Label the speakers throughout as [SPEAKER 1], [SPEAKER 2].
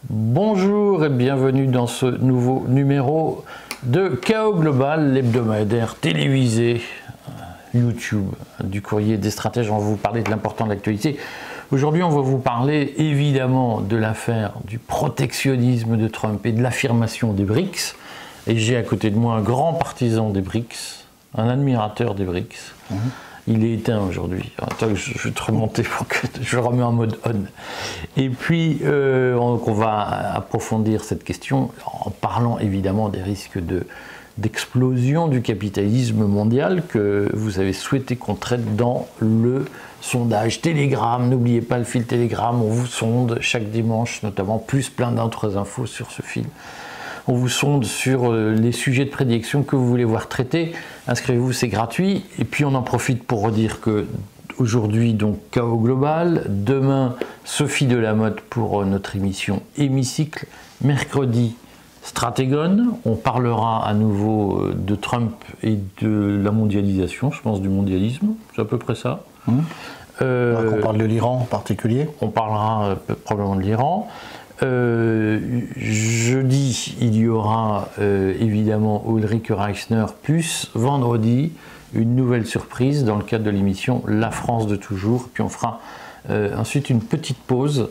[SPEAKER 1] Bonjour et bienvenue dans ce nouveau numéro de Chaos Global, l'hebdomadaire télévisé YouTube du Courrier des Stratèges. On va vous parler de l'important de l'actualité. Aujourd'hui, on va vous parler évidemment de l'affaire du protectionnisme de Trump et de l'affirmation des BRICS. Et j'ai à côté de moi un grand partisan des BRICS, un admirateur des BRICS. Il est éteint aujourd'hui. Attends, je vais te remonter pour que je le remets en mode on. Et puis, on va approfondir cette question en parlant évidemment des risques d'explosion du capitalisme mondial que vous avez souhaité qu'on traite dans le sondage Telegram. N'oubliez pas le fil Telegram, on vous sonde chaque dimanche, notamment plus plein d'autres infos sur ce fil. On vous sonde sur les sujets de prédilection que vous voulez voir traités. Inscrivez-vous, c'est gratuit. Et puis on en profite pour redire que aujourd'hui, donc Chaos Global. Demain, Sophie Delamotte pour notre émission Hémicycle. Mercredi, Stratégone. On parlera à nouveau de Trump et de la mondialisation, je pense du mondialisme. C'est à peu près ça.
[SPEAKER 2] On parle de l'Iran en particulier.
[SPEAKER 1] On parlera probablement de l'Iran. Jeudi, il y aura évidemment Ulrike Reichner, plus vendredi, une nouvelle surprise dans le cadre de l'émission La France de toujours. Puis on fera ensuite une petite pause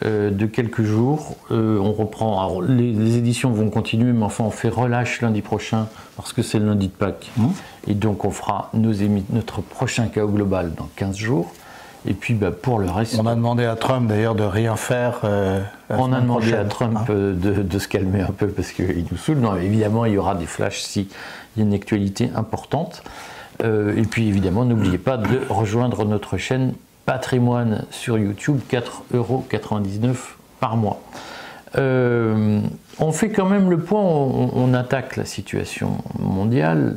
[SPEAKER 1] de quelques jours. On reprend. Alors, les éditions vont continuer, mais enfin on fait relâche lundi prochain parce que c'est le lundi de Pâques. Et donc on fera notre prochain Chaos Global dans 15 jours. Et puis pour le reste...
[SPEAKER 2] On a demandé à Trump d'ailleurs de rien faire.
[SPEAKER 1] On a demandé à Trump de se calmer un peu parce qu'il nous saoule. Non, évidemment, il y aura des flashs s'il y a une actualité importante. Et puis évidemment, n'oubliez pas de rejoindre notre chaîne Patrimoine sur YouTube, 4,99 € par mois. On fait quand même le point, on attaque la situation mondiale.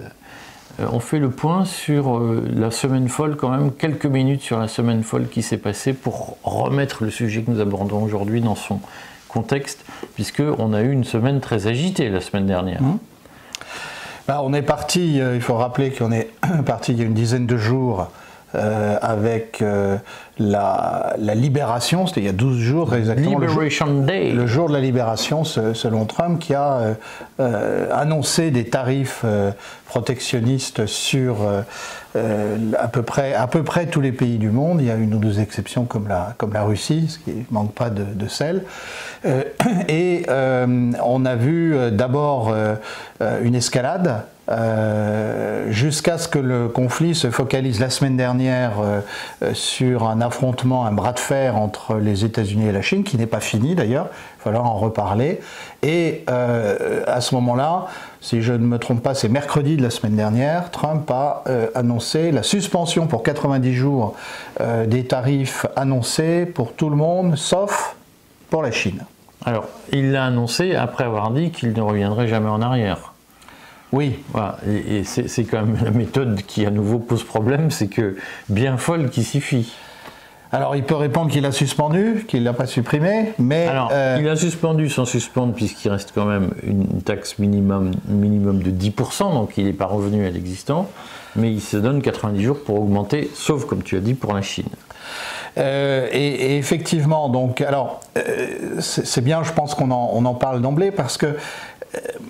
[SPEAKER 1] On fait le point sur la semaine folle, quand même, quelques minutes sur la semaine folle qui s'est passée pour remettre le sujet que nous abordons aujourd'hui dans son contexte, puisqu'on a eu une semaine très agitée la semaine dernière.
[SPEAKER 2] On est parti, il faut rappeler qu'on est parti il y a une dizaine de jours avec la libération, c'était il y a 12 jours exactement, le jour de la libération selon Trump, qui a annoncé des tarifs protectionnistes sur à peu près tous les pays du monde. Il y a une ou deux exceptions comme la Russie, ce qui ne manque pas de sel. Et on a vu d'abord une escalade jusqu'à ce que le conflit se focalise la semaine dernière sur un affrontement, un bras de fer entre les États-Unis et la Chine, qui n'est pas fini d'ailleurs, il va falloir en reparler. Et à ce moment-là, si je ne me trompe pas, c'est mercredi de la semaine dernière, Trump a annoncé la suspension pour 90 jours des tarifs annoncés pour tout le monde, sauf pour la Chine.
[SPEAKER 1] Alors, il l'a annoncé après avoir dit qu'il ne reviendrait jamais en arrière.
[SPEAKER 2] Oui.
[SPEAKER 1] Voilà. Et c'est quand même la méthode qui à nouveau pose problème, c'est que bien folle qui s'y fie.
[SPEAKER 2] Alors il peut répondre qu'il a suspendu, qu'il ne l'a pas supprimé, mais...
[SPEAKER 1] Alors il a suspendu sans suspendre puisqu'il reste quand même une taxe minimum de 10%, donc il n'est pas revenu à l'existant, mais il se donne 90 jours pour augmenter, sauf comme tu as dit pour la Chine.
[SPEAKER 2] Et effectivement, donc, alors c'est bien, je pense qu'on en parle d'emblée parce que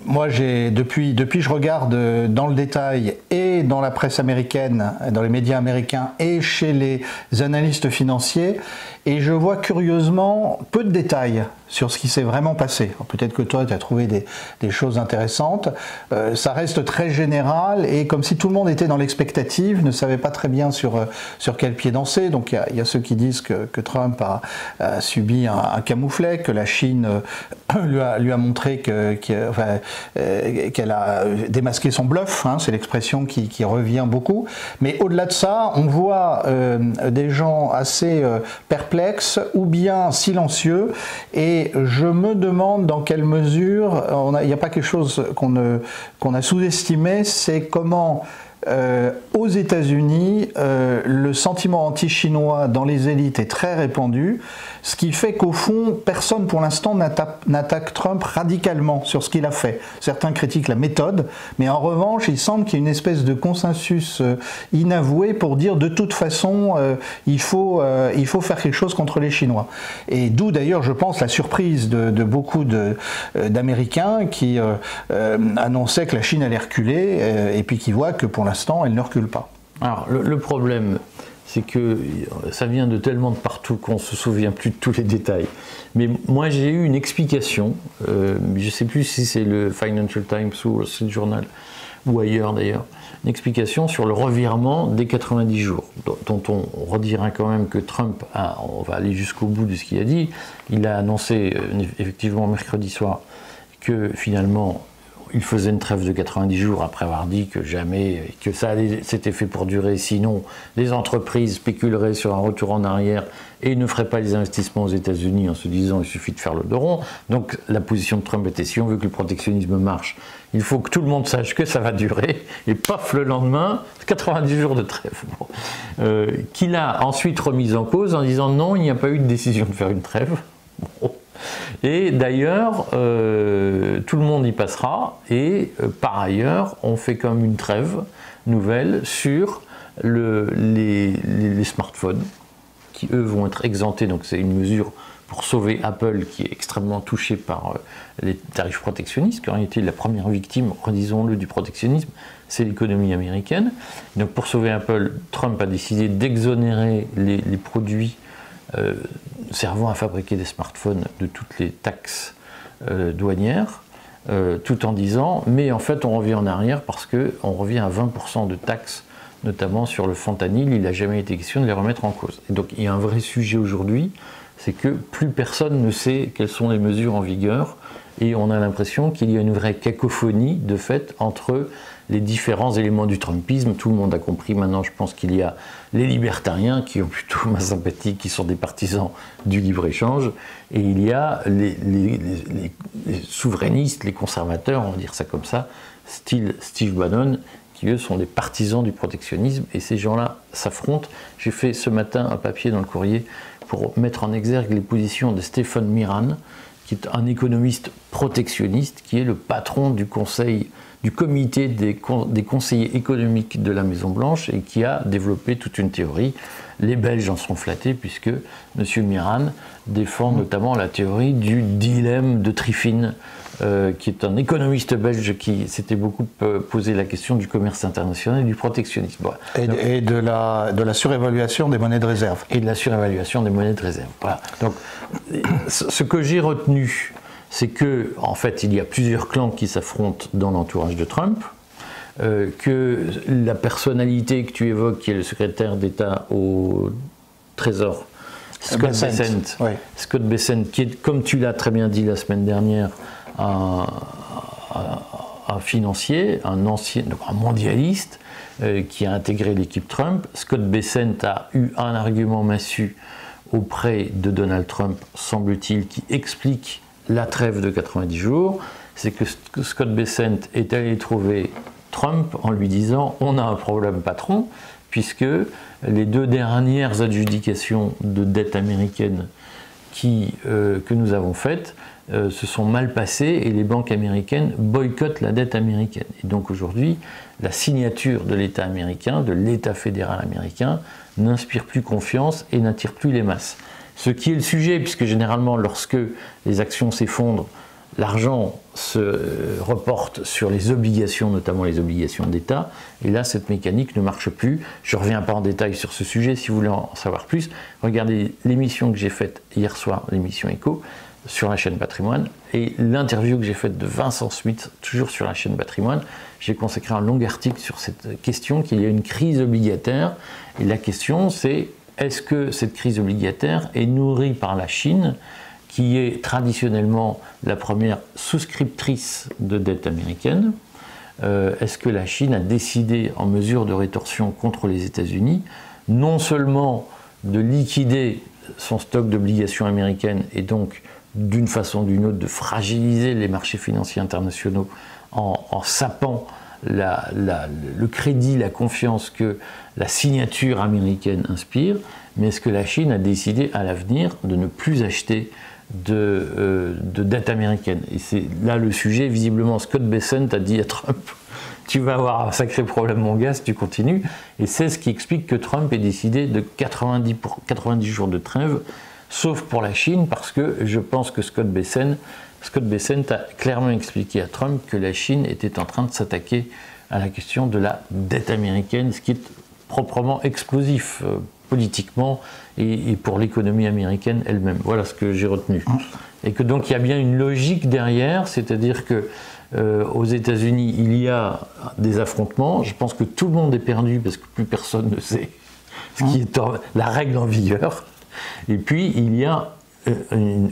[SPEAKER 2] moi, depuis je regarde dans le détail et dans la presse américaine, dans les médias américains et chez les analystes financiers, et je vois curieusement peu de détails sur ce qui s'est vraiment passé. Peut-être que toi, tu as trouvé des choses intéressantes. Ça reste très général et comme si tout le monde était dans l'expectative, ne savait pas très bien sur quel pied danser. Donc il y a ceux qui disent que Trump a subi un camouflet, que la Chine lui a montré qu'elle a démasqué son bluff, hein, c'est l'expression qui revient beaucoup. Mais au-delà de ça, on voit des gens assez perplexes ou bien silencieux, et je me demande dans quelle mesure, il n'y a pas quelque chose qu'on a sous-estimé, c'est comment aux États-Unis, le sentiment anti-chinois dans les élites est très répandu, ce qui fait qu'au fond, personne pour l'instant n'attaque Trump radicalement sur ce qu'il a fait. Certains critiquent la méthode, mais en revanche, il semble qu'il y ait une espèce de consensus inavoué pour dire de toute façon, il faut faire quelque chose contre les Chinois. Et d'où d'ailleurs, je pense, la surprise de beaucoup d'Américains qui annonçaient que la Chine allait reculer et puis qui voient que pour l'instant, elle ne recule pas. Alors,
[SPEAKER 1] le problème, c'est que ça vient de tellement de partout qu'on ne se souvient plus de tous les détails. Mais moi, j'ai eu une explication, je ne sais plus si c'est le Financial Times ou le Street Journal, ou ailleurs d'ailleurs, une explication sur le revirement des 90 jours, dont on redira quand même que Trump, on va aller jusqu'au bout de ce qu'il a dit, il a annoncé effectivement mercredi soir que finalement il faisait une trêve de 90 jours après avoir dit que jamais, que ça s'était fait pour durer, sinon les entreprises spéculeraient sur un retour en arrière et ne feraient pas les investissements aux États-Unis en se disant il suffit de faire le dos rond. Donc la position de Trump était si on veut que le protectionnisme marche, il faut que tout le monde sache que ça va durer, et paf, le lendemain, 90 jours de trêve. Bon. Qu'il a ensuite remise en cause en disant non, il n'y a pas eu de décision de faire une trêve. Bon. Et d'ailleurs, tout le monde y passera, et par ailleurs, on fait comme une trêve nouvelle sur les smartphones, qui eux vont être exemptés, donc c'est une mesure pour sauver Apple qui est extrêmement touché par les tarifs protectionnistes, qui ont été la première victime, redisons-le, du protectionnisme, c'est l'économie américaine. Donc pour sauver Apple, Trump a décidé d'exonérer les produits servant à fabriquer des smartphones de toutes les taxes douanières, tout en disant, mais en fait on revient en arrière parce qu'on revient à 20% de taxes, notamment sur le fentanyl, il n'a jamais été question de les remettre en cause. Et donc il y a un vrai sujet aujourd'hui, c'est que plus personne ne sait quelles sont les mesures en vigueur, et on a l'impression qu'il y a une vraie cacophonie de fait entre les différents éléments du Trumpisme. Tout le monde a compris maintenant, je pense qu'il y a les libertariens qui ont plutôt ma sympathie, qui sont des partisans du libre-échange, et il y a les souverainistes, les conservateurs, on va dire ça comme ça, style Steve Bannon, qui eux sont des partisans du protectionnisme, et ces gens-là s'affrontent. J'ai fait ce matin un papier dans le Courrier pour mettre en exergue les positions de Stephen Miran, qui est un économiste protectionniste, qui est le patron du comité des conseillers économiques de la Maison-Blanche et qui a développé toute une théorie. Les Belges en sont flattés puisque M. Miran défend notamment la théorie du dilemme de Triffin, qui est un économiste belge qui s'était beaucoup posé la question du commerce international et du protectionnisme. Voilà.
[SPEAKER 2] Et de la surévaluation des monnaies de réserve.
[SPEAKER 1] Et de la surévaluation des monnaies de réserve. Voilà. Donc, ce que j'ai retenu, c'est que, en fait, il y a plusieurs clans qui s'affrontent dans l'entourage de Trump, que la personnalité que tu évoques, qui est le secrétaire d'État au Trésor, Scott Bessent, oui. Scott Bessent, qui est, comme tu l'as très bien dit la semaine dernière, un financier, un mondialiste, qui a intégré l'équipe Trump. Scott Bessent a eu un argument massue auprès de Donald Trump, semble-t-il, qui explique la trêve de 90 jours, c'est que Scott Bessent est allé trouver Trump en lui disant « on a un problème patron », puisque les 2 dernières adjudications de dette américaine que nous avons faites se sont mal passées et les banques américaines boycottent la dette américaine. Et donc aujourd'hui, la signature de l'État américain, de l'État fédéral américain, n'inspire plus confiance et n'attire plus les masses. Ce qui est le sujet, puisque généralement, lorsque les actions s'effondrent, l'argent se reporte sur les obligations, notamment les obligations d'État, et là, cette mécanique ne marche plus. Je ne reviens pas en détail sur ce sujet, si vous voulez en savoir plus, regardez l'émission que j'ai faite hier soir, l'émission Écho, sur la chaîne Patrimoine, et l'interview que j'ai faite de Vincent Smith, toujours sur la chaîne Patrimoine. J'ai consacré un long article sur cette question qu'il y a une crise obligataire, et la question c'est, est-ce que cette crise obligataire est nourrie par la Chine, qui est traditionnellement la première souscriptrice de dette américaine? Est-ce que la Chine a décidé, en mesure de rétorsion contre les États-Unis, non seulement de liquider son stock d'obligations américaines et donc d'une façon ou d'une autre de fragiliser les marchés financiers internationaux en sapant le crédit, la confiance que la signature américaine inspire, mais est-ce que la Chine a décidé à l'avenir de ne plus acheter de dette américaine? Et c'est là le sujet. Visiblement, Scott Bessent a dit à Trump: tu vas avoir un sacré problème, mon gars, si tu continues. Et c'est ce qui explique que Trump ait décidé de 90 jours de trêve, sauf pour la Chine, parce que je pense que Scott Bessent a clairement expliqué à Trump que la Chine était en train de s'attaquer à la question de la dette américaine, ce qui est proprement explosif politiquement et pour l'économie américaine elle-même. Voilà ce que j'ai retenu. Et que donc il y a bien une logique derrière, c'est-à-dire que aux États-Unis il y a des affrontements. Je pense que tout le monde est perdu parce que plus personne ne sait ce qui est la règle en vigueur. Et puis il y a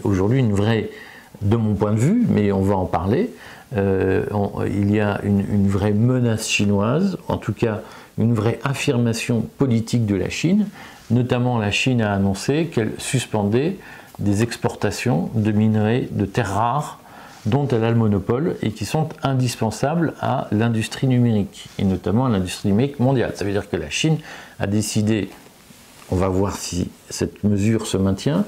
[SPEAKER 1] aujourd'hui une vraie, de mon point de vue, mais on va en parler, il y a une vraie menace chinoise, en tout cas une vraie affirmation politique de la Chine. Notamment, la Chine a annoncé qu'elle suspendait des exportations de minerais de terres rares dont elle a le monopole et qui sont indispensables à l'industrie numérique, et notamment à l'industrie numérique mondiale. Ça veut dire que la Chine a décidé, on va voir si cette mesure se maintient,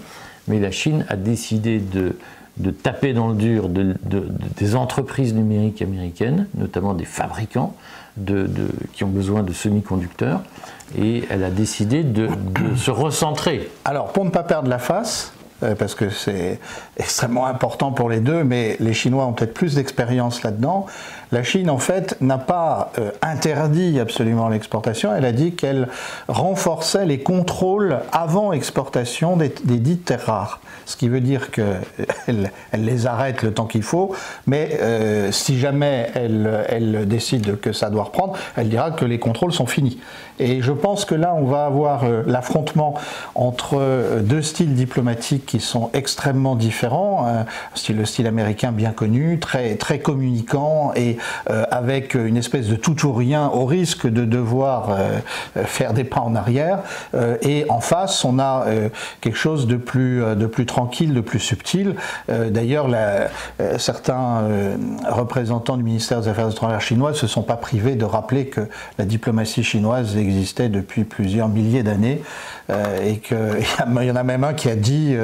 [SPEAKER 1] mais la Chine a décidé de taper dans le dur des entreprises numériques américaines, notamment des fabricants qui ont besoin de semi-conducteurs, et elle a décidé de se recentrer.
[SPEAKER 2] Alors, pour ne pas perdre la face, parce que c'est extrêmement important pour les deux, mais les Chinois ont peut-être plus d'expérience là-dedans. La Chine, en fait, n'a pas interdit absolument l'exportation, elle a dit qu'elle renforçait les contrôles avant exportation des dites terres rares. Ce qui veut dire qu'elle les arrête le temps qu'il faut, mais si jamais elle décide que ça doit reprendre, elle dira que les contrôles sont finis. Et je pense que là, on va avoir l'affrontement entre deux styles diplomatiques qui sont extrêmement différents. Le style américain bien connu, très, très communicant et avec une espèce de tout ou rien au risque de devoir faire des pas en arrière. Et en face, on a quelque chose de plus tranquille, de plus subtil. D'ailleurs, certains représentants du ministère des Affaires étrangères chinois ne se sont pas privés de rappeler que la diplomatie chinoise existait depuis plusieurs milliers d'années et qu'il y en a même un qui a dit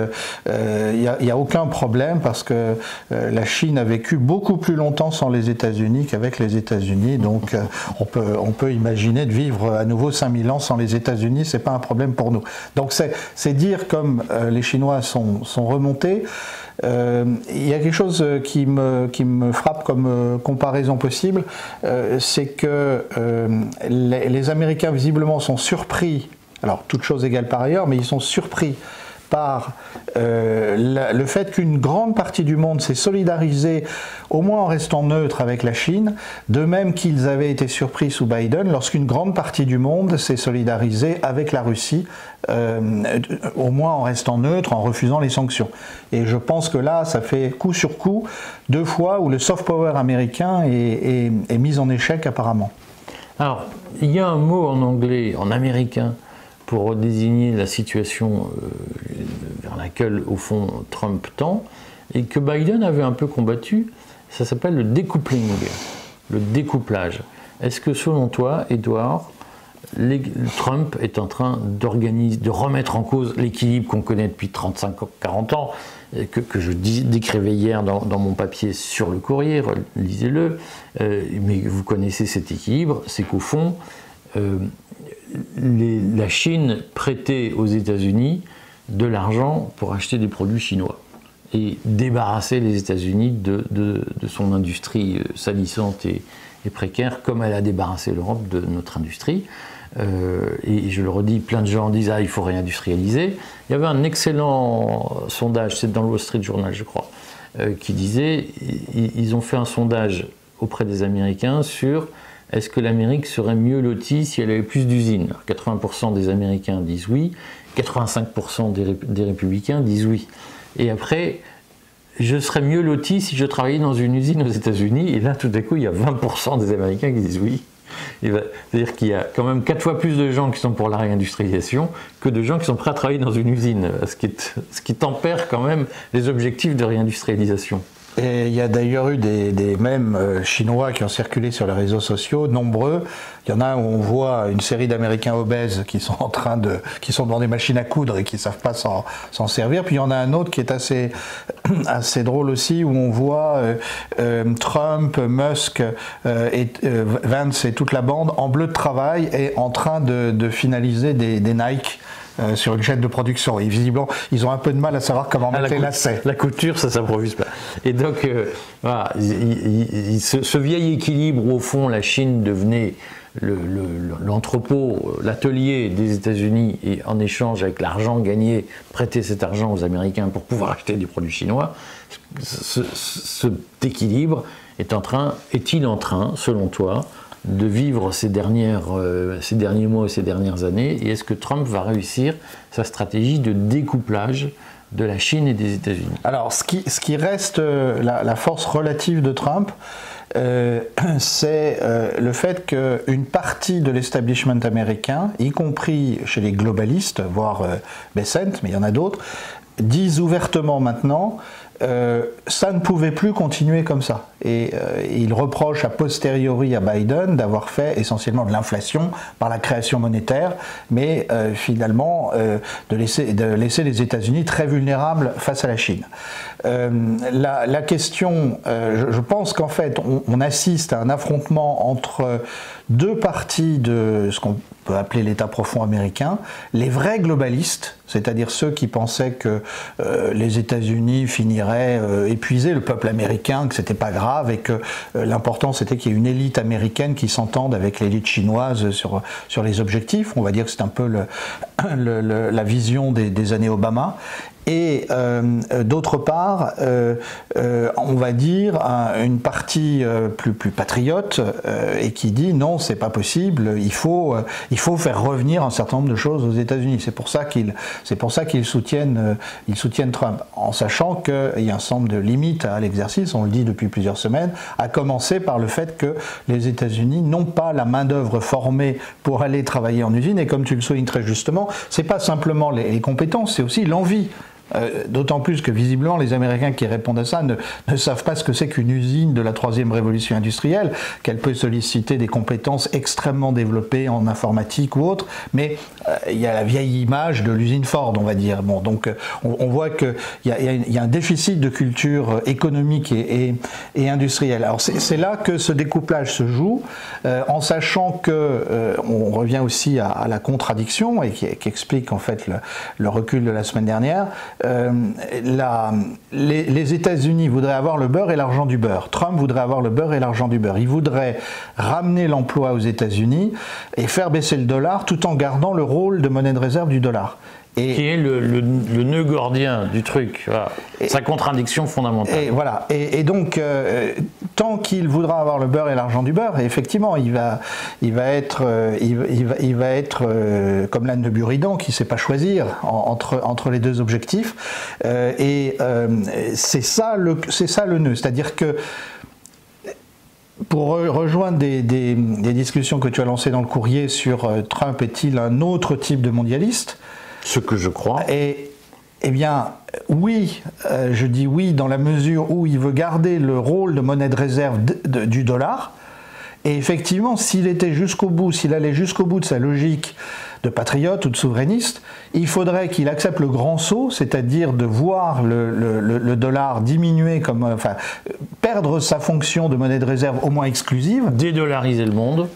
[SPEAKER 2] il n'y a aucun problème parce que la Chine a vécu beaucoup plus longtemps sans les États-Unis qu'avec les États-Unis, donc on peut imaginer de vivre à nouveau 5000 ans sans les États-Unis, c'est pas un problème pour nous. Donc c'est dire comme les Chinois sont remontés. Il y a quelque chose qui me frappe comme comparaison possible, c'est que les Américains visiblement sont surpris, alors toutes choses égales par ailleurs, mais ils sont surpris par le fait qu'une grande partie du monde s'est solidarisée, au moins en restant neutre avec la Chine, de même qu'ils avaient été surpris sous Biden lorsqu'une grande partie du monde s'est solidarisée avec la Russie, au moins en restant neutre, en refusant les sanctions. Et je pense que là, ça fait coup sur coup, 2 fois où le soft power américain est mis en échec apparemment.
[SPEAKER 1] Alors, il y a un mot en anglais, en américain, pour désigner la situation vers laquelle, au fond, Trump tend, et que Biden avait un peu combattu, ça s'appelle le decoupling, le découplage. Est-ce que, selon toi, Edouard, Trump est en train de remettre en cause l'équilibre qu'on connaît depuis 35-40 ans, que je décrivais hier dans mon papier sur le Courrier, lisez-le, mais vous connaissez cet équilibre, c'est qu'au fond, la Chine prêtait aux États-Unis de l'argent pour acheter des produits chinois et débarrasser les États-Unis de son industrie salissante et précaire, comme elle a débarrassé l'Europe de notre industrie. Et je le redis, plein de gens disent « Ah, il faut réindustrialiser ». Il y avait un excellent sondage, c'est dans le Wall Street Journal, je crois, qui disait, ils ont fait un sondage auprès des Américains sur est-ce que l'Amérique serait mieux lotie si elle avait plus d'usines. 80% des Américains disent oui, 85% des républicains disent oui. Et après, je serais mieux loti si je travaillais dans une usine aux États-Unis. Et là, tout à coup, il y a 20% des Américains qui disent oui. C'est-à-dire qu'il y a quand même 4 fois plus de gens qui sont pour la réindustrialisation que de gens qui sont prêts à travailler dans une usine, ce qui tempère quand même les objectifs de réindustrialisation.
[SPEAKER 2] Et il y a d'ailleurs eu des mèmes chinois qui ont circulé sur les réseaux sociaux, nombreux. Il y en a où on voit une série d'Américains obèses qui sont qui sont devant des machines à coudre et qui savent pas s'en servir. Puis il y en a un autre qui est assez drôle aussi, où on voit Trump, Musk, Vance et toute la bande en bleu de travail et en train de finaliser des Nike. Sur une chaîne de production. Et visiblement, ils ont un peu de mal à savoir comment mettre les lacets.
[SPEAKER 1] La couture, ça s'improvise pas. Et donc, voilà, ce vieil équilibre où, au fond, la Chine devenait l'entrepôt, l'atelier des États-Unis, et en échange, avec l'argent gagné, prêter cet argent aux Américains pour pouvoir acheter des produits chinois, cet équilibre est-il en train, selon toi, de vivre ces derniers mois et ces dernières années, et est-ce que Trump va réussir sa stratégie de découplage de la Chine et des États-Unis?
[SPEAKER 2] Alors, ce qui reste la force relative de Trump, c'est le fait qu'une partie de l'establishment américain, y compris chez les globalistes, voire Bessent, mais il y en a d'autres, disent ouvertement maintenant ça ne pouvait plus continuer comme ça. Et il reproche a posteriori à Biden d'avoir fait essentiellement de l'inflation par la création monétaire, mais finalement de laisser les États-Unis très vulnérables face à la Chine. La question, je pense qu'en fait, on assiste à un affrontement entre deux parties de ce qu'on peut appeler l'État profond américain, les vrais globalistes, c'est-à-dire ceux qui pensaient que les États-Unis finiraient épuiser le peuple américain, que c'était pas grave et que l'important c'était qu'il y ait une élite américaine qui s'entende avec l'élite chinoise sur les objectifs. On va dire que c'est un peu la vision des années Obama. Et d'autre part, on va dire une partie plus patriote et qui dit non, c'est pas possible, il faut faire revenir un certain nombre de choses aux États-Unis. C'est pour ça qu'ils soutiennent Trump, en sachant qu'il y a un certain nombre de limites à l'exercice. On le dit depuis plusieurs semaines, à commencer par le fait que les États-Unis n'ont pas la main-d'œuvre formée pour aller travailler en usine. Et comme tu le soulignes très justement, c'est pas simplement les compétences, c'est aussi l'envie. D'autant plus que visiblement les Américains qui répondent à ça ne savent pas ce que c'est qu'une usine de la troisième révolution industrielle, qu'elle peut solliciter des compétences extrêmement développées en informatique ou autre, mais il y a la vieille image de l'usine Ford, on va dire. Bon, donc on voit qu'il y a un déficit de culture économique et industrielle. Alors c'est là que ce découplage se joue, en sachant que on revient aussi à la contradiction et qui explique en fait le recul de la semaine dernière. Les États-Unis voudraient avoir le beurre et l'argent du beurre. Trump voudrait avoir le beurre et l'argent du beurre. Il voudrait ramener l'emploi aux États-Unis et faire baisser le dollar tout en gardant le rôle de monnaie de réserve du dollar.
[SPEAKER 1] Qui est le nœud gordien du truc, voilà. Sa contradiction fondamentale.
[SPEAKER 2] Et voilà. Et donc, tant qu'il voudra avoir le beurre et l'argent du beurre, effectivement, il va être comme l'âne de Buridan qui ne sait pas choisir entre les deux objectifs. C'est ça le nœud. C'est-à-dire que pour rejoindre des discussions que tu as lancées dans le courrier sur Trump est-il un autre type de mondialiste?
[SPEAKER 1] Ce que je crois.
[SPEAKER 2] Eh bien, oui, je dis oui dans la mesure où il veut garder le rôle de monnaie de réserve du dollar. Et effectivement, s'il allait jusqu'au bout de sa logique de patriote ou de souverainiste, il faudrait qu'il accepte le grand saut, c'est-à-dire de voir le dollar diminuer, perdre sa fonction de monnaie de réserve au moins exclusive.
[SPEAKER 1] Dédollariser le monde.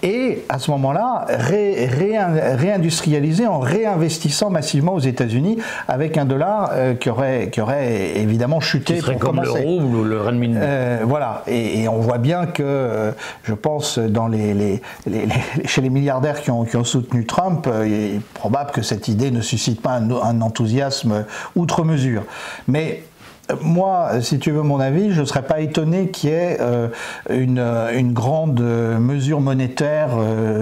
[SPEAKER 2] Et à ce moment-là, réindustrialiser en réinvestissant massivement aux États-Unis avec un dollar qui aurait évidemment chuté.
[SPEAKER 1] Qui serait comme
[SPEAKER 2] commencer.
[SPEAKER 1] Le rouble ou le renminbi.
[SPEAKER 2] Voilà. Et on voit bien que, je pense, chez les milliardaires qui ont soutenu Trump, il est probable que cette idée ne suscite pas un enthousiasme outre mesure. Mais moi, si tu veux mon avis, je ne serais pas étonné qu'il y ait une grande mesure monétaire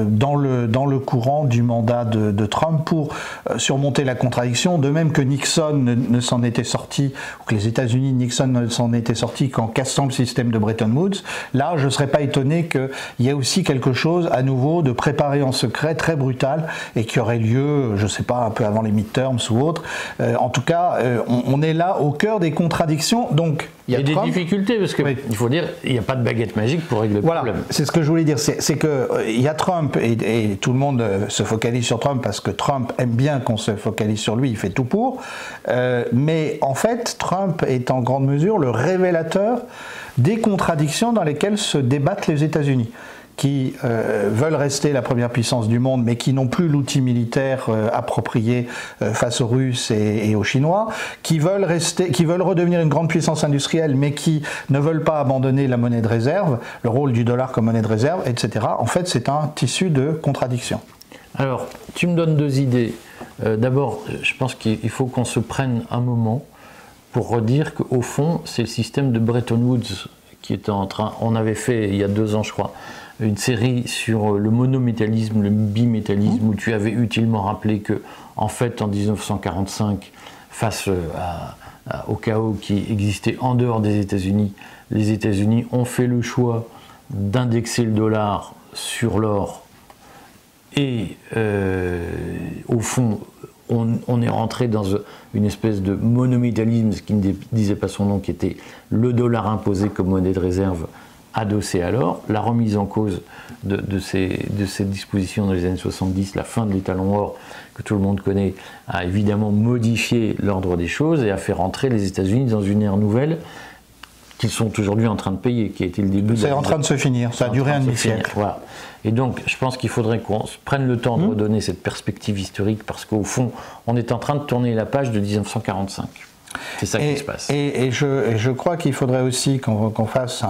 [SPEAKER 2] dans le courant du mandat de Trump pour surmonter la contradiction, de même que Nixon ne s'en était sorti, ou que les États-Unis, Nixon ne s'en était sorti qu'en cassant le système de Bretton Woods. Là, je ne serais pas étonné qu'il y ait aussi quelque chose à nouveau de préparé en secret, très brutal, et qui aurait lieu, je ne sais pas, un peu avant les midterms ou autre. En tout cas, on est là au cœur des contradictions contradictions. Donc, il y a
[SPEAKER 1] des difficultés, parce qu'il faut dire, il n'y a pas de baguette magique pour régler le problème.
[SPEAKER 2] C'est ce que je voulais dire, c'est qu'il y a Trump, et tout le monde se focalise sur Trump, parce que Trump aime bien qu'on se focalise sur lui, il fait tout pour, mais en fait, Trump est en grande mesure le révélateur des contradictions dans lesquelles se débattent les États-Unis, qui veulent rester la première puissance du monde, mais qui n'ont plus l'outil militaire approprié face aux Russes et aux Chinois, qui veulent redevenir une grande puissance industrielle, mais qui ne veulent pas abandonner la monnaie de réserve, le rôle du dollar comme monnaie de réserve, etc. En fait, c'est un tissu de contradictions.
[SPEAKER 1] Alors, tu me donnes deux idées. D'abord, je pense qu'il faut qu'on se prenne un moment pour redire qu'au fond, c'est le système de Bretton Woods qui est en train... On avait fait, il y a 2 ans, je crois, une série sur le monométallisme, le bimétallisme, où tu avais utilement rappelé que, en fait, en 1945, face au chaos qui existait en dehors des États-Unis, les États-Unis ont fait le choix d'indexer le dollar sur l'or et, au fond, on est rentré dans une espèce de monométallisme, ce qui ne disait pas son nom, qui était le dollar imposé comme monnaie de réserve adossé à l'or. La remise en cause de ces dispositions dans les années 70, la fin de l'étalon or que tout le monde connaît, a évidemment modifié l'ordre des choses et a fait rentrer les États-Unis dans une ère nouvelle qu'ils sont aujourd'hui en train de payer, qui a été le début.
[SPEAKER 2] C'est en train de se finir, ça a duré un demi-siècle.
[SPEAKER 1] Voilà. Et donc, je pense qu'il faudrait qu'on prenne le temps de redonner cette perspective historique, parce qu'au fond, on est en train de tourner la page de 1945. C'est ça qui se passe.
[SPEAKER 2] Et je crois qu'il faudrait aussi qu'on fasse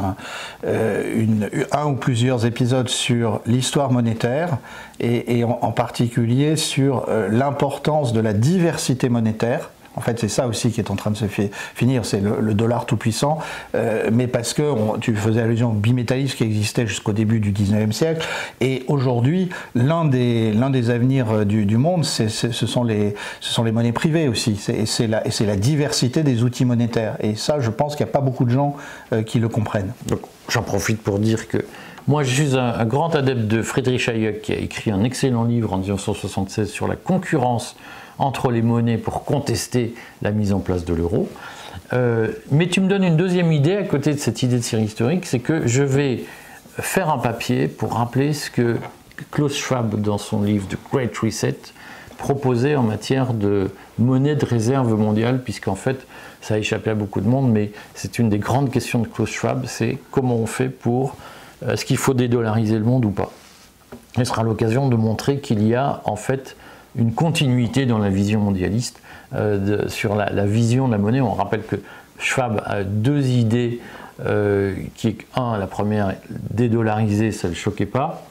[SPEAKER 2] un ou plusieurs épisodes sur l'histoire monétaire, et en particulier sur l'importance de la diversité monétaire. En fait, c'est ça aussi qui est en train de se finir, c'est le dollar tout-puissant, mais parce que tu faisais allusion au bimétallisme qui existait jusqu'au début du 19e siècle, et aujourd'hui, l'un des avenirs du monde, ce sont les monnaies privées aussi, et c'est la diversité des outils monétaires, et ça, je pense qu'il n'y a pas beaucoup de gens qui le comprennent.
[SPEAKER 1] Donc, j'en profite pour dire que moi, je suis un grand adepte de Friedrich Hayek, qui a écrit un excellent livre en 1976 sur la concurrence entre les monnaies pour contester la mise en place de l'euro. Mais tu me donnes une deuxième idée à côté de cette idée de série historique, c'est que je vais faire un papier pour rappeler ce que Klaus Schwab, dans son livre The Great Reset, proposait en matière de monnaie de réserve mondiale, puisqu'en fait, ça a échappé à beaucoup de monde, mais c'est une des grandes questions de Klaus Schwab, c'est comment on fait pour... Est-ce qu'il faut dédollariser le monde ou pas? Ce sera l'occasion de montrer qu'il y a en fait une continuité dans la vision mondialiste sur la vision de la monnaie. On rappelle que Schwab a 2 idées, qui est la première, dédollariser, ça ne le choquait pas,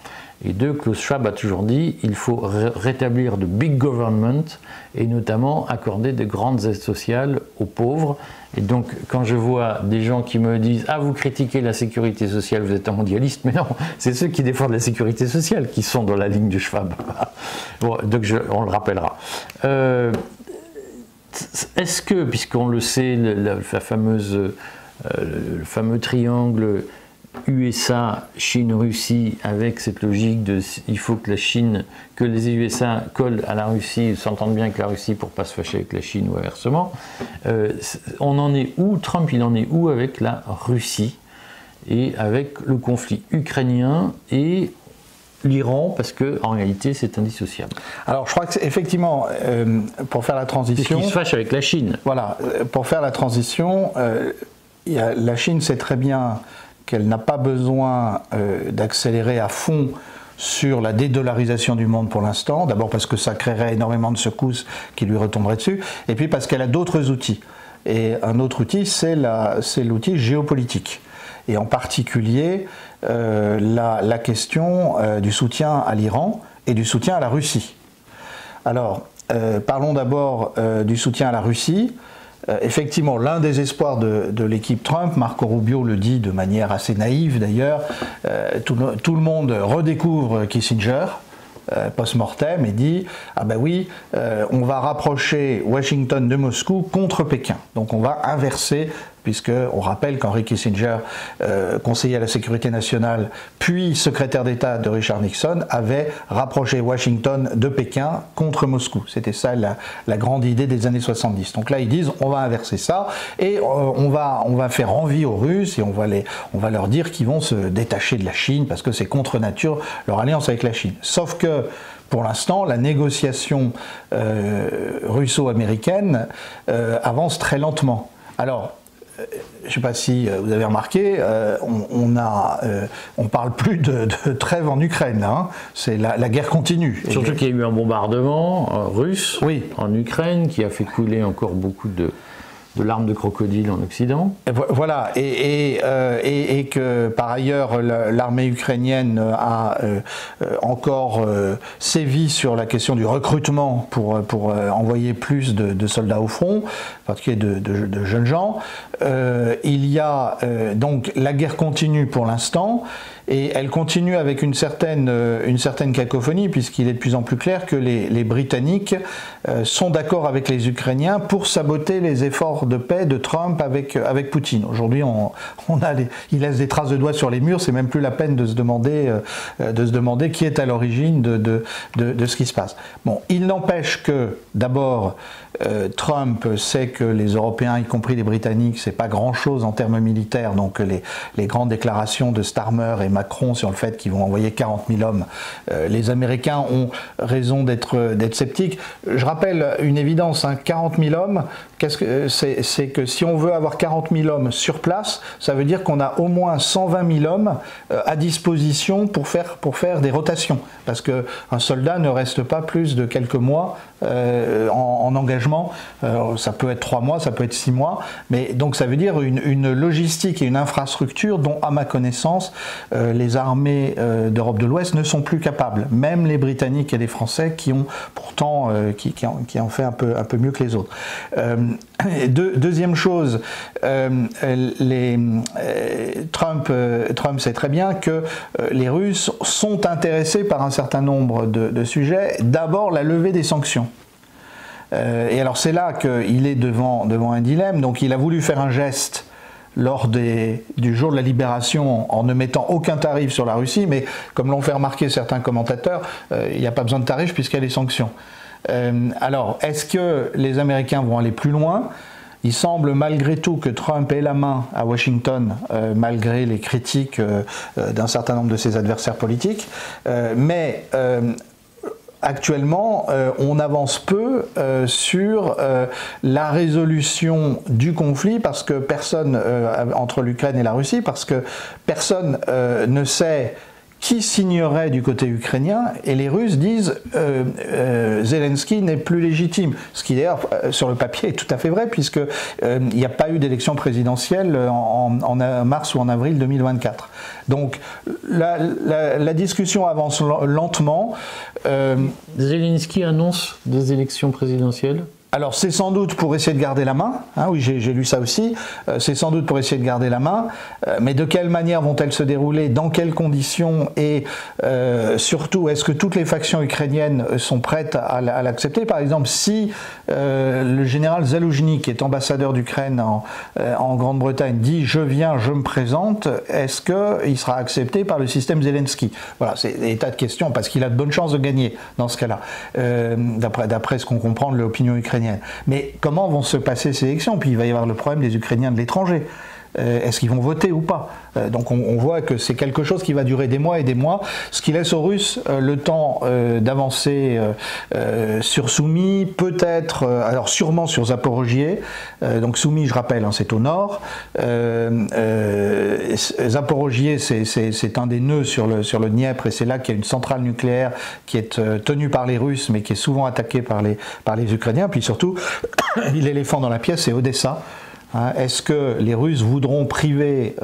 [SPEAKER 1] et 2, Klaus Schwab a toujours dit il faut rétablir de big government, et notamment accorder de grandes aides sociales aux pauvres. Et donc, quand je vois des gens qui me disent « Ah, vous critiquez la sécurité sociale, vous êtes un mondialiste », mais non, c'est ceux qui défendent la sécurité sociale qui sont dans la ligne de Schwab. Bon, donc, on le rappellera. Est-ce que, puisqu'on le sait, le fameux triangle USA, Chine, Russie, avec cette logique de il faut que les USA collent à la Russie, s'entendent bien avec la Russie pour ne pas se fâcher avec la Chine ou inversement. On en est où? Trump, il en est où avec la Russie et avec le conflit ukrainien et l'Iran, parce qu'en réalité c'est indissociable.
[SPEAKER 2] Alors je crois que effectivement, pour faire la transition...
[SPEAKER 1] Puisqu'il se fâche avec la Chine.
[SPEAKER 2] Voilà, pour faire la transition, la Chine sait très bien qu'elle n'a pas besoin d'accélérer à fond sur la dédollarisation du monde pour l'instant, d'abord parce que ça créerait énormément de secousses qui lui retomberaient dessus, et puis parce qu'elle a d'autres outils. Et un autre outil, c'est l'outil géopolitique. Et en particulier, la question du soutien à l'Iran et du soutien à la Russie. Alors, parlons d'abord du soutien à la Russie. Effectivement, l'un des espoirs de l'équipe Trump, Marco Rubio le dit de manière assez naïve d'ailleurs, tout le monde redécouvre Kissinger post-mortem et dit « Ah ben oui, on va rapprocher Washington de Moscou contre Pékin. Donc on va inverser puisqu'on rappelle qu'Henry Kissinger, conseiller à la sécurité nationale, puis secrétaire d'État de Richard Nixon, avait rapproché Washington de Pékin contre Moscou. C'était ça la grande idée des années 70. Donc là, ils disent, on va inverser ça, et on va faire envie aux Russes, et on va leur dire qu'ils vont se détacher de la Chine, parce que c'est contre nature leur alliance avec la Chine. Sauf que, pour l'instant, la négociation russo-américaine avance très lentement. Alors, je ne sais pas si vous avez remarqué, on parle plus de trêve en Ukraine, là, hein. C'est la guerre continue.
[SPEAKER 1] Surtout qu'il y a eu un bombardement russe en Ukraine qui a fait couler encore beaucoup de larmes de crocodile en Occident.
[SPEAKER 2] Voilà, et que par ailleurs l'armée ukrainienne a encore sévi sur la question du recrutement pour envoyer plus de soldats au front, en particulier de jeunes gens. Il y a donc la guerre continue pour l'instant, et elle continue avec une certaine cacophonie, puisqu'il est de plus en plus clair que les Britanniques sont d'accord avec les Ukrainiens pour saboter les efforts de paix de Trump avec Poutine. Aujourd'hui, il laisse des traces de doigts sur les murs, c'est même plus la peine de se demander qui est à l'origine de ce qui se passe. Bon, il n'empêche que, d'abord, Trump sait que les Européens, y compris les Britanniques, c'est pas grand-chose en termes militaires, donc les grandes déclarations de Starmer et Macron sur le fait qu'ils vont envoyer 40 000 hommes, les Américains ont raison d'être sceptiques. Je rappelle une évidence, hein, 40 000 hommes, c'est que si on veut avoir 40 000 hommes sur place, ça veut dire qu'on a au moins 120 000 hommes à disposition pour faire des rotations, parce qu'un soldat ne reste pas plus de quelques mois en engagement. Ça peut être 3 mois, ça peut être 6 mois, mais donc ça veut dire une logistique et une infrastructure dont, à ma connaissance, les armées d'Europe de l'Ouest ne sont plus capables. Même les Britanniques et les Français qui ont pourtant qui ont fait un peu mieux que les autres. Deuxième chose, Trump sait très bien que les Russes sont intéressés par un certain nombre de sujets. D'abord, la levée des sanctions. Et alors c'est là qu'il est devant un dilemme. Donc il a voulu faire un geste lors du jour de la libération en ne mettant aucun tarif sur la Russie, mais comme l'ont fait remarquer certains commentateurs, il n'y a pas besoin de tarif puisqu'il y a les sanctions. Alors, est-ce que les Américains vont aller plus loin ? Il semble malgré tout que Trump ait la main à Washington, malgré les critiques d'un certain nombre de ses adversaires politiques, mais actuellement, on avance peu sur la résolution du conflit, parce que personne, entre l'Ukraine et la Russie, parce que personne ne sait qui signerait du côté ukrainien, et les Russes disent Zelensky n'est plus légitime, ce qui d'ailleurs sur le papier est tout à fait vrai, puisque il n'y a pas eu d'élection présidentielle en mars ou en avril 2024. Donc la discussion avance lentement.
[SPEAKER 1] Zelensky annonce des élections présidentielles ?
[SPEAKER 2] Alors c'est sans doute pour essayer de garder la main, hein, oui j'ai lu ça aussi, c'est sans doute pour essayer de garder la main, mais de quelle manière vont-elles se dérouler, dans quelles conditions, et surtout est-ce que toutes les factions ukrainiennes sont prêtes à l'accepter? Par exemple, si le général Zaloujny, qui est ambassadeur d'Ukraine en Grande-Bretagne, dit « je viens, je me présente », est-ce qu'il sera accepté par le système Zelensky? Voilà, c'est des tas de questions, parce qu'il a de bonnes chances de gagner dans ce cas-là, d'après ce qu'on comprend de l'opinion ukrainienne. Mais comment vont se passer ces élections? Puis il va y avoir le problème des Ukrainiens de l'étranger. Est-ce qu'ils vont voter ou pas? Donc on voit que c'est quelque chose qui va durer des mois et des mois, ce qui laisse aux Russes le temps d'avancer sur Soumy, peut-être, alors sûrement sur Zaporojié. Donc Soumy, je rappelle, hein, c'est au nord. Zaporojié, c'est un des nœuds sur le Dniepr, et c'est là qu'il y a une centrale nucléaire qui est tenue par les Russes, mais qui est souvent attaquée par les Ukrainiens. Puis surtout, l'éléphant dans la pièce, c'est Odessa. Est-ce que les Russes voudront priver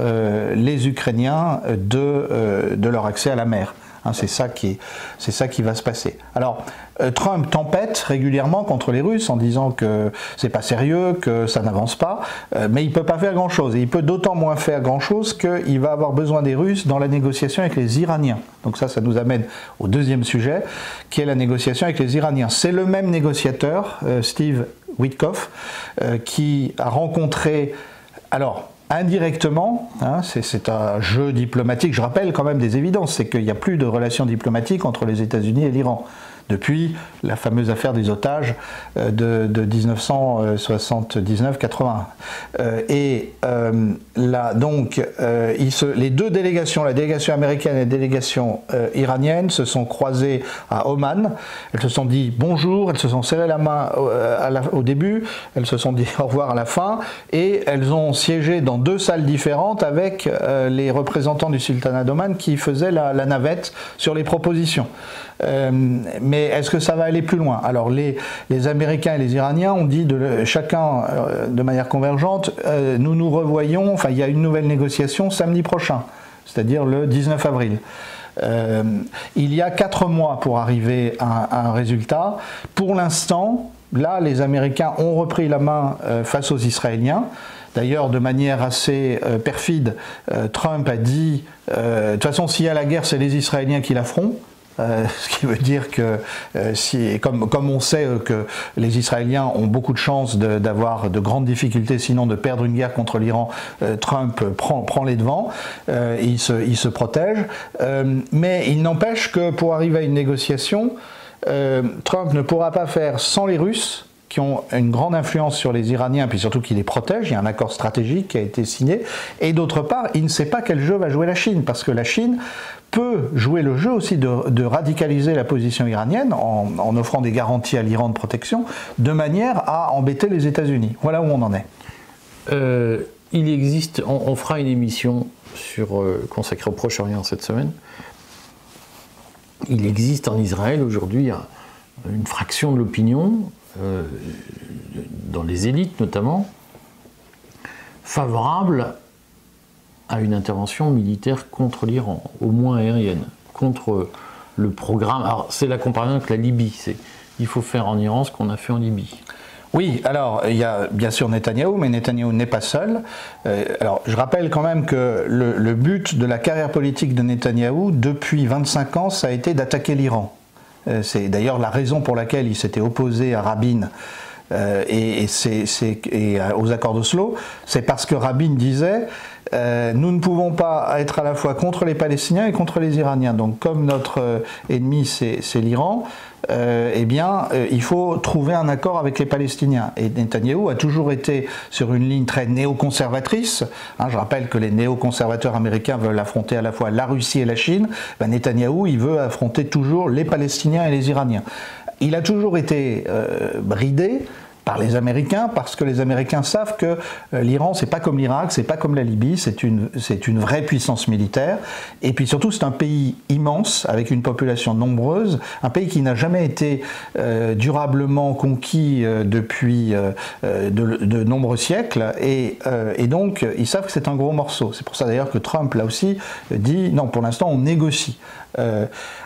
[SPEAKER 2] les Ukrainiens de leur accès à la mer? C'est ça qui va se passer. Alors, Trump tempête régulièrement contre les Russes en disant que c'est pas sérieux, que ça n'avance pas, mais il peut pas faire grand-chose. Et il peut d'autant moins faire grand-chose qu'il va avoir besoin des Russes dans la négociation avec les Iraniens. Donc ça nous amène au deuxième sujet, qui est la négociation avec les Iraniens. C'est le même négociateur, Steve Witkoff, qui a rencontré Alors, indirectement, hein, c'est un jeu diplomatique. Je rappelle quand même des évidences, c'est qu'il n'y a plus de relations diplomatiques entre les États-Unis et l'Iran depuis la fameuse affaire des otages de 1979-80. Les deux délégations, la délégation américaine et la délégation iranienne, se sont croisées à Oman. Elles se sont dit bonjour, elles se sont serrées la main au début, elles se sont dit au revoir à la fin, et elles ont siégé dans deux salles différentes avec les représentants du sultanat d'Oman qui faisaient la navette sur les propositions. Mais est-ce que ça va aller plus loin? Alors les Américains et les Iraniens ont dit chacun de manière convergente, nous nous revoyons, enfin il y a une nouvelle négociation samedi prochain, c'est-à-dire le 19 avril. Il y a 4 mois pour arriver à un résultat. Pour l'instant, là les Américains ont repris la main face aux Israéliens. D'ailleurs, de manière assez perfide, Trump a dit de toute façon s'il y a la guerre, c'est les Israéliens qui la feront. Ce qui veut dire que, comme on sait que les Israéliens ont beaucoup de chances d'avoir de grandes difficultés, sinon de perdre une guerre contre l'Iran, Trump prend les devants, il se protège. Mais il n'empêche que pour arriver à une négociation, Trump ne pourra pas faire sans les Russes, qui ont une grande influence sur les Iraniens, puis surtout qui les protègent. Il y a un accord stratégique qui a été signé. Et d'autre part, il ne sait pas quel jeu va jouer la Chine, parce que la Chine peut jouer le jeu aussi de radicaliser la position iranienne en offrant des garanties à l'Iran de protection, de manière à embêter les États-Unis. Voilà où on en est.
[SPEAKER 1] Il existe, on fera une émission consacrée au Proche-Orient cette semaine. Il existe en Israël aujourd'hui une fraction de l'opinion, dans les élites notamment, favorable à une intervention militaire contre l'Iran, au moins aérienne, contre le programme. Alors c'est la comparaison avec la Libye, il faut faire en Iran ce qu'on a fait en Libye.
[SPEAKER 2] Oui, alors il y a bien sûr Netanyahou, mais Netanyahou n'est pas seul. Alors je rappelle quand même que le but de la carrière politique de Netanyahou depuis 25 ans, ça a été d'attaquer l'Iran. C'est d'ailleurs la raison pour laquelle il s'était opposé à Rabin et aux accords d'Oslo. C'est parce que Rabin disait nous ne pouvons pas être à la fois contre les Palestiniens et contre les Iraniens. Donc comme notre ennemi c'est l'Iran, il faut trouver un accord avec les Palestiniens. Et Netanyahou a toujours été sur une ligne très néoconservatrice. Je rappelle que les néoconservateurs américains veulent affronter à la fois la Russie et la Chine. Netanyahou, il veut affronter toujours les Palestiniens et les Iraniens. Il a toujours été bridé par les Américains, parce que les Américains savent que l'Iran, c'est pas comme l'Irak, c'est pas comme la Libye, c'est une vraie puissance militaire, et puis surtout c'est un pays immense, avec une population nombreuse, un pays qui n'a jamais été durablement conquis depuis de nombreux siècles, et donc ils savent que c'est un gros morceau. C'est pour ça d'ailleurs que Trump, là aussi, dit non, pour l'instant on négocie.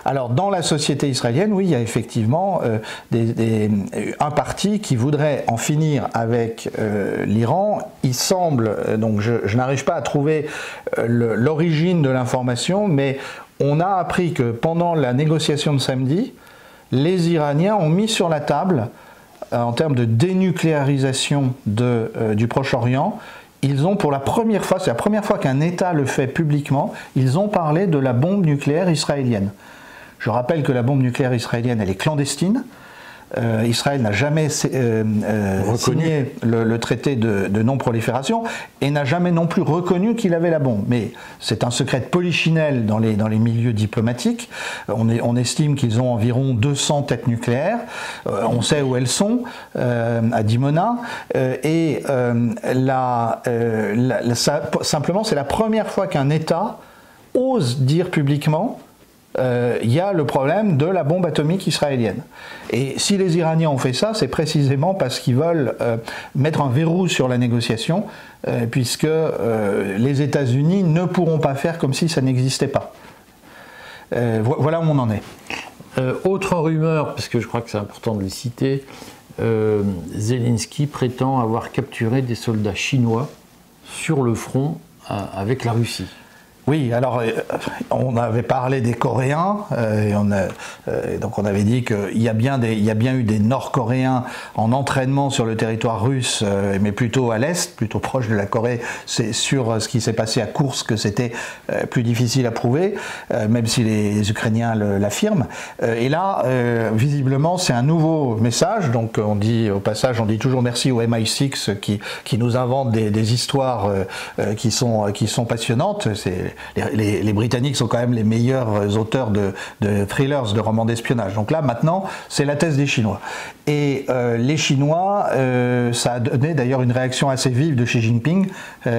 [SPEAKER 2] Alors dans la société israélienne, oui, il y a effectivement un parti qui voudrait en finir avec l'Iran. Il semble, donc je n'arrive pas à trouver l'origine de l'information, mais on a appris que pendant la négociation de samedi, les Iraniens ont mis sur la table, en termes de dénucléarisation du Proche-Orient, ils ont pour la première fois, c'est la première fois qu'un État le fait publiquement, ils ont parlé de la bombe nucléaire israélienne. Je rappelle que la bombe nucléaire israélienne, elle est clandestine. Israël n'a jamais signé le traité de non-prolifération et n'a jamais non plus reconnu qu'il avait la bombe. Mais c'est un secret de polichinelle dans les milieux diplomatiques. On estime qu'ils ont environ 200 têtes nucléaires. On sait où elles sont, à Dimona. Simplement, c'est la première fois qu'un État ose dire publiquement il y a le problème de la bombe atomique israélienne. Et si les Iraniens ont fait ça, c'est précisément parce qu'ils veulent mettre un verrou sur la négociation, puisque les États-Unis ne pourront pas faire comme si ça n'existait pas. Voilà où on en est.
[SPEAKER 1] Autre rumeur, parce que je crois que c'est important de les citer, Zelensky prétend avoir capturé des soldats chinois sur le front avec la Russie.
[SPEAKER 2] Oui, alors on avait parlé des Coréens, donc on avait dit qu'il y a bien eu des Nord-Coréens en entraînement sur le territoire russe, mais plutôt à l'est, plutôt proche de la Corée. C'est sur ce qui s'est passé à Koursk que c'était plus difficile à prouver, même si les Ukrainiens l'affirment. Et là, visiblement, c'est un nouveau message. Donc on dit au passage, on dit toujours merci au MI6 qui nous invente des histoires qui sont passionnantes. Les Britanniques sont quand même les meilleurs auteurs de thrillers, de romans d'espionnage. Donc là, maintenant, c'est la thèse des Chinois. Et les Chinois, ça a donné d'ailleurs une réaction assez vive de Xi Jinping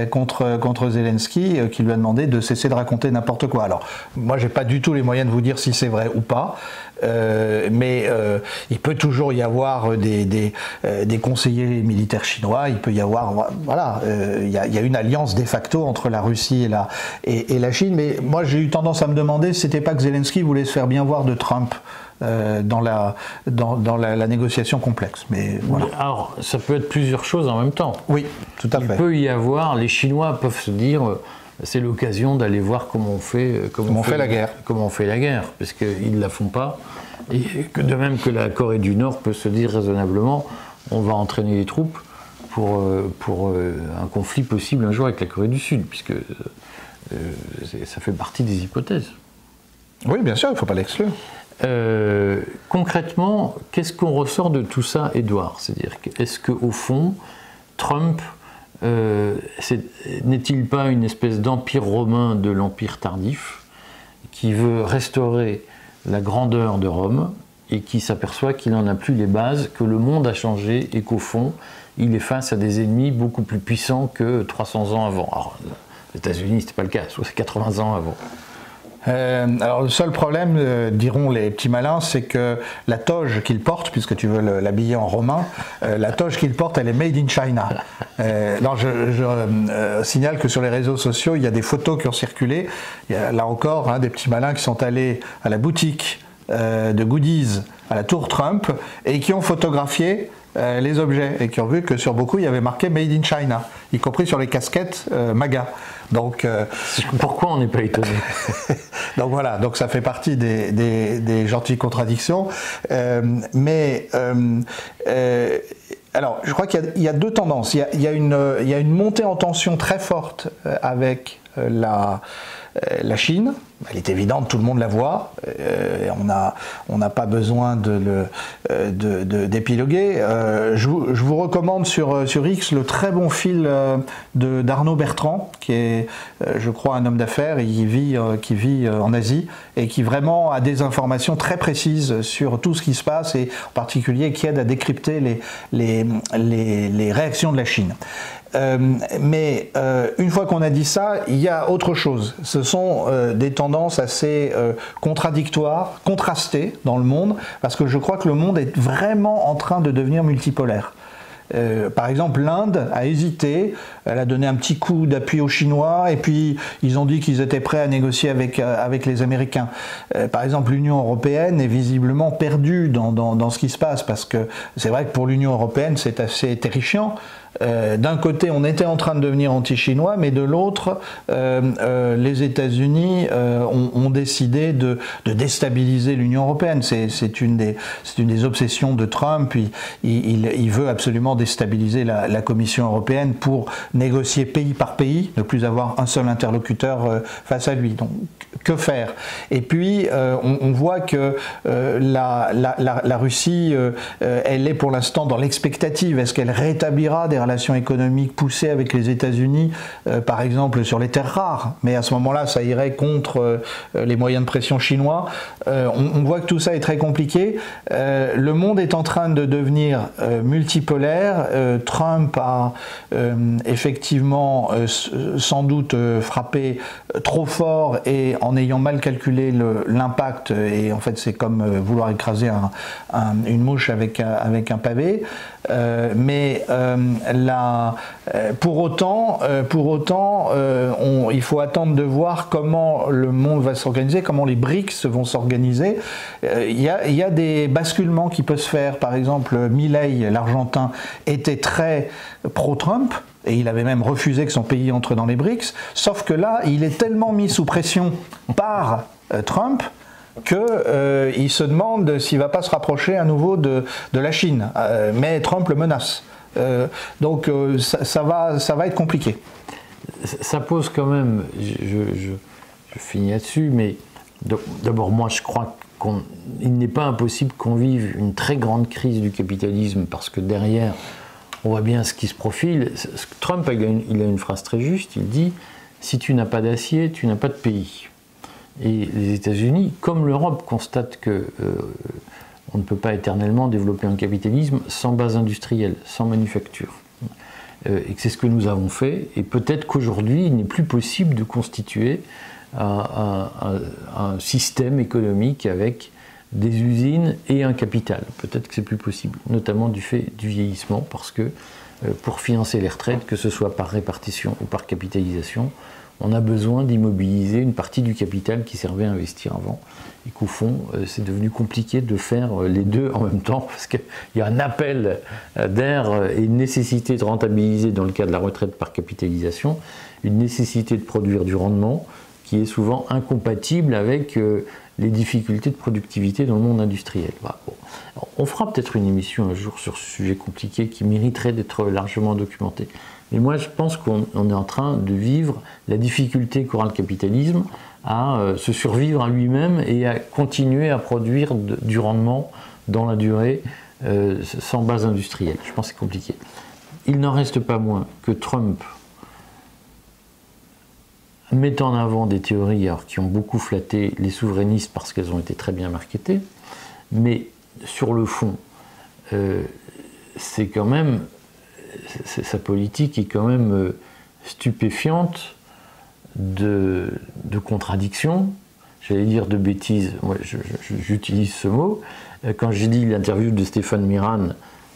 [SPEAKER 2] contre Zelensky, qui lui a demandé de cesser de raconter n'importe quoi. Alors, moi, j'ai pas du tout les moyens de vous dire si c'est vrai ou pas. Mais il peut toujours y avoir des conseillers militaires chinois, il peut y avoir, voilà, il y a une alliance de facto entre la Russie et la Chine, mais moi j'ai eu tendance à me demander si c'était pas que Zelensky voulait se faire bien voir de Trump dans la négociation complexe. Mais voilà.
[SPEAKER 1] Alors, ça peut être plusieurs choses en même temps.
[SPEAKER 2] Oui, tout à fait.
[SPEAKER 1] Il peut y avoir, les Chinois peuvent se dire... c'est l'occasion d'aller voir comment on fait la guerre. Comment on fait la guerre, parce qu'ils ne la font pas. Et que de même que la Corée du Nord peut se dire raisonnablement, on va entraîner les troupes pour un conflit possible un jour avec la Corée du Sud, puisque ça fait partie des hypothèses.
[SPEAKER 2] Oui, bien sûr, il ne faut pas l'exclure.
[SPEAKER 1] Concrètement, qu'est-ce qu'on ressort de tout ça, Édouard? C'est-à-dire, est-ce qu'au fond, Trump... n'est-il pas une espèce d'empire romain de l'empire tardif qui veut restaurer la grandeur de Rome et qui s'aperçoit qu'il n'en a plus les bases, que le monde a changé et qu'au fond, il est face à des ennemis beaucoup plus puissants que 300 ans avant. Alors, les États-Unis, ce n'était pas le cas, soit 80 ans avant.
[SPEAKER 2] Alors le seul problème, diront les petits malins, c'est que la toge qu'il porte, puisque tu veux l'habiller en romain, la toge qu'il porte, elle est made in China. Alors je signale que sur les réseaux sociaux, il y a des photos qui ont circulé. Il y a là encore des petits malins qui sont allés à la boutique de goodies à la Tour Trump et qui ont photographié les objets et qui ont vu que sur beaucoup il y avait marqué Made in China, y compris sur les casquettes MAGA. Donc,
[SPEAKER 1] pourquoi on n'est pas étonné?
[SPEAKER 2] Donc voilà, donc ça fait partie des gentilles contradictions. Alors, je crois qu'il y a deux tendances. Il y a une montée en tension très forte avec la Chine. Elle est évidente, tout le monde la voit. On n'a pas besoin d'épiloguer. Je vous recommande sur X le très bon fil d'Arnaud Bertrand, qui est, je crois, un homme d'affaires qui vit en Asie et qui vraiment a des informations très précises sur tout ce qui se passe et en particulier qui aide à décrypter les réactions de la Chine. Mais une fois qu'on a dit ça, il y a autre chose. Ce sont des tendances assez contradictoires, contrastées dans le monde, parce que je crois que le monde est vraiment en train de devenir multipolaire. Par exemple, l'Inde a hésité, elle a donné un petit coup d'appui aux Chinois et puis ils ont dit qu'ils étaient prêts à négocier avec les Américains. Par exemple, l'Union européenne est visiblement perdue dans ce qui se passe, parce que c'est vrai que pour l'Union européenne c'est assez terrifiant. D'un côté, on était en train de devenir anti-chinois, mais de l'autre, les États-Unis ont décidé de déstabiliser l'Union européenne. C'est une des obsessions de Trump. Il veut absolument déstabiliser la Commission européenne pour négocier pays par pays, ne plus avoir un seul interlocuteur face à lui. Donc, que faire? Et puis, on voit que la Russie, elle est pour l'instant dans l'expectative. Est-ce qu'elle rétablira des relations économiques poussées avec les États-Unis, par exemple sur les terres rares? Mais à ce moment-là, ça irait contre les moyens de pression chinois. On voit que tout ça est très compliqué. Le monde est en train de devenir multipolaire. Trump a effectivement sans doute frappé trop fort et en ayant mal calculé l'impact, et en fait c'est comme vouloir écraser une mouche avec un pavé. Pour autant, il faut attendre de voir comment le monde va s'organiser, comment les BRICS vont s'organiser. Il y a des basculements qui peuvent se faire. Par exemple, Milei, l'Argentin, était très pro-Trump. Et il avait même refusé que son pays entre dans les BRICS, sauf que là, il est tellement mis sous pression par Trump qu'il se demande s'il ne va pas se rapprocher à nouveau de la Chine. Mais Trump le menace. Donc ça va être compliqué.
[SPEAKER 1] Ça pose quand même, je finis là-dessus, mais d'abord moi je crois qu'il n'est pas impossible qu'on vive une très grande crise du capitalisme, parce que derrière, on voit bien ce qui se profile. Trump, il a une phrase très juste, il dit « Si tu n'as pas d'acier, tu n'as pas de pays ». Et les États-Unis, comme l'Europe, constatent qu'on ne peut pas éternellement développer un capitalisme sans base industrielle, sans manufacture. Et que c'est ce que nous avons fait, et peut-être qu'aujourd'hui, il n'est plus possible de constituer un système économique avec des usines et un capital. Peut-être que c'est plus possible, notamment du fait du vieillissement, parce que pour financer les retraites, que ce soit par répartition ou par capitalisation, on a besoin d'immobiliser une partie du capital qui servait à investir avant, et qu'au fond, c'est devenu compliqué de faire les deux en même temps, parce qu'il y a un appel d'air et une nécessité de rentabiliser, dans le cas de la retraite par capitalisation, une nécessité de produire du rendement qui est souvent incompatible avec les difficultés de productivité dans le monde industriel. Voilà. Bon. On fera peut-être une émission un jour sur ce sujet compliqué qui mériterait d'être largement documenté. Mais moi, je pense qu'on est en train de vivre la difficulté qu'aura le capitalisme à se survivre à lui-même et à continuer à produire du rendement dans la durée sans base industrielle. Je pense que c'est compliqué. Il n'en reste pas moins que Trump met en avant des théories qui ont beaucoup flatté les souverainistes parce qu'elles ont été très bien marketées, mais sur le fond, c'est quand même, sa politique est quand même stupéfiante de contradictions, j'allais dire de bêtises, moi j'utilise ce mot. Quand j'ai dit l'interview de Stéphane Miran,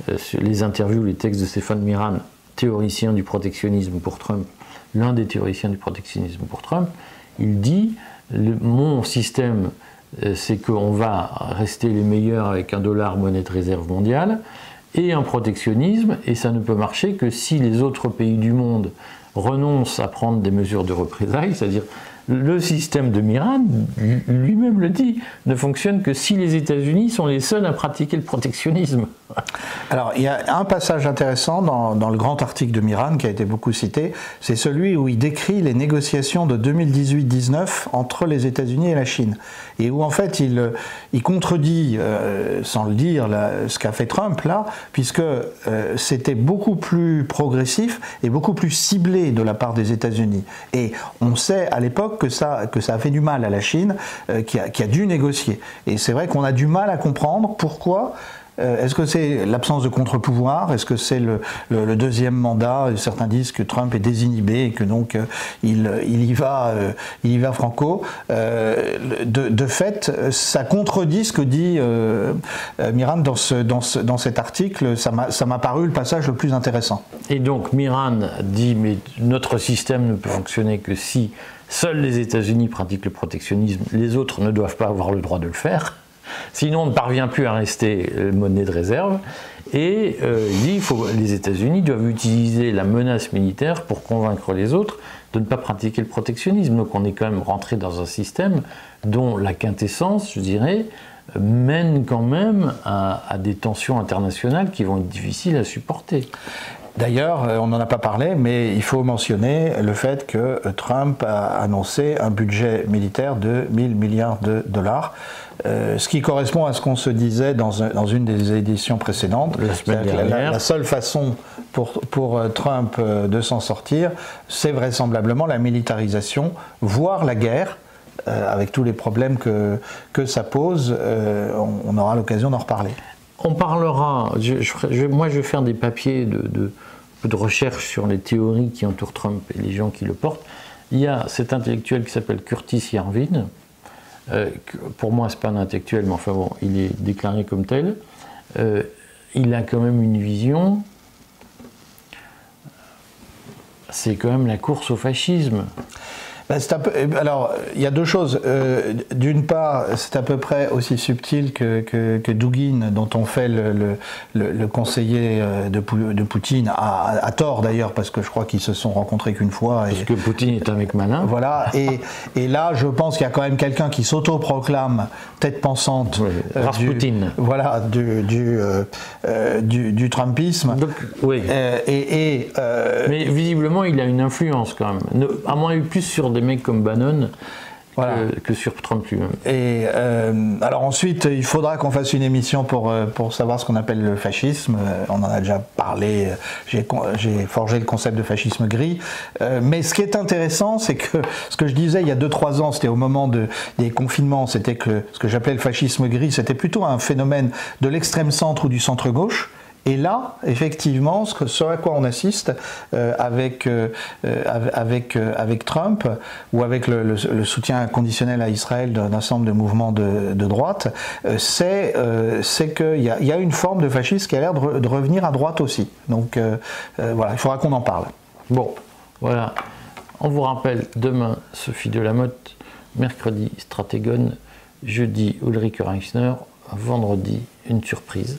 [SPEAKER 1] les textes de Stéphane Miran, théoricien du protectionnisme pour Trump, l'un des théoriciens du protectionnisme pour Trump, il dit mon système, c'est qu'on va rester les meilleurs avec un dollar monnaie de réserve mondiale et un protectionnisme, et ça ne peut marcher que si les autres pays du monde renoncent à prendre des mesures de représailles, c'est-à-dire le système de Miran, lui-même le dit, ne fonctionne que si les États-Unis sont les seuls à pratiquer le protectionnisme.
[SPEAKER 2] Alors, il y a un passage intéressant dans le grand article de Miran qui a été beaucoup cité, c'est celui où il décrit les négociations de 2018-19 entre les États-Unis et la Chine. Et où en fait il contredit, sans le dire, ce qu'a fait Trump là, puisque c'était beaucoup plus progressif et beaucoup plus ciblé de la part des États-Unis. Et on sait à l'époque que ça a fait du mal à la Chine, qui a dû négocier. Et c'est vrai qu'on a du mal à comprendre pourquoi. Est-ce que c'est l'absence de contre-pouvoir? Est-ce que c'est le deuxième mandat? Certains disent que Trump est désinhibé et que donc il y va franco. De fait, ça contredit ce que dit Miran dans cet article. Ça m'a paru le passage le plus intéressant.
[SPEAKER 1] Et donc Miran dit mais notre système ne peut fonctionner que si seuls les États-Unis pratiquent le protectionnisme, les autres ne doivent pas avoir le droit de le faire. Sinon, on ne parvient plus à rester monnaie de réserve. Et il dit que les États-Unis doivent utiliser la menace militaire pour convaincre les autres de ne pas pratiquer le protectionnisme. Donc on est quand même rentré dans un système dont la quintessence, je dirais, mène quand même à des tensions internationales qui vont être difficiles à supporter.
[SPEAKER 2] D'ailleurs, on n'en a pas parlé, mais il faut mentionner le fait que Trump a annoncé un budget militaire de 1000 milliards de dollars, ce qui correspond à ce qu'on se disait dans une des éditions précédentes. La seule façon pour Trump de s'en sortir, c'est vraisemblablement la militarisation, voire la guerre. Avec tous les problèmes que ça pose, on aura l'occasion d'en reparler.
[SPEAKER 1] On parlera, moi je vais faire des papiers de recherche sur les théories qui entourent Trump et les gens qui le portent. Il y a cet intellectuel qui s'appelle Curtis Yarvin, pour moi c'est pas un intellectuel, mais enfin bon, il est déclaré comme tel. il a quand même une vision. C'est quand même la course au fascisme.
[SPEAKER 2] Ben, alors, il y a deux choses. D'une part, c'est à peu près aussi subtil que Douguine, dont on fait le conseiller de Poutine, à tort d'ailleurs, parce que je crois qu'ils se sont rencontrés qu'une fois.
[SPEAKER 1] Parce que Poutine est un mec malin.
[SPEAKER 2] Voilà, et là, je pense qu'il y a quand même quelqu'un qui s'auto-proclame tête pensante.
[SPEAKER 1] Oui, Rasputin.
[SPEAKER 2] Voilà, du Trumpisme.
[SPEAKER 1] Donc, oui. Mais visiblement, il a une influence quand même. À moins plus sur des mecs comme Bannon voilà. que sur Trump lui-même.
[SPEAKER 2] Et alors ensuite, il faudra qu'on fasse une émission pour savoir ce qu'on appelle le fascisme. On en a déjà parlé, j'ai forgé le concept de fascisme gris. Mais ce qui est intéressant, c'est que ce que je disais il y a 2-3 ans, c'était au moment des confinements, c'était que ce que j'appelais le fascisme gris, c'était plutôt un phénomène de l'extrême centre ou du centre-gauche. Et là, effectivement, ce à quoi on assiste avec Trump ou avec le soutien inconditionnel à Israël d'un certain nombre de mouvements de droite, c'est qu'il y a une forme de fascisme qui a l'air de revenir à droite aussi. Donc voilà, il faudra qu'on en parle.
[SPEAKER 1] Bon, voilà. On vous rappelle, demain, Sophie Delamotte, mercredi, Stratégone, jeudi, Ulrike Reichsner, vendredi, une surprise.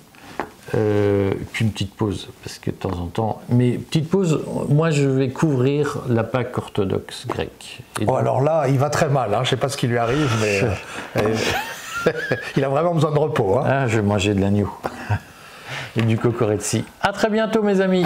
[SPEAKER 1] Puis une petite pause, parce que de temps en temps... Mais petite pause, moi je vais couvrir la Pâque orthodoxe grecque.
[SPEAKER 2] Donc... alors là, il va très mal, hein. Je ne sais pas ce qui lui arrive, mais il a vraiment besoin de repos. Hein.
[SPEAKER 1] Ah, je vais manger de l'agneau et du kokoretsi. À très bientôt mes amis.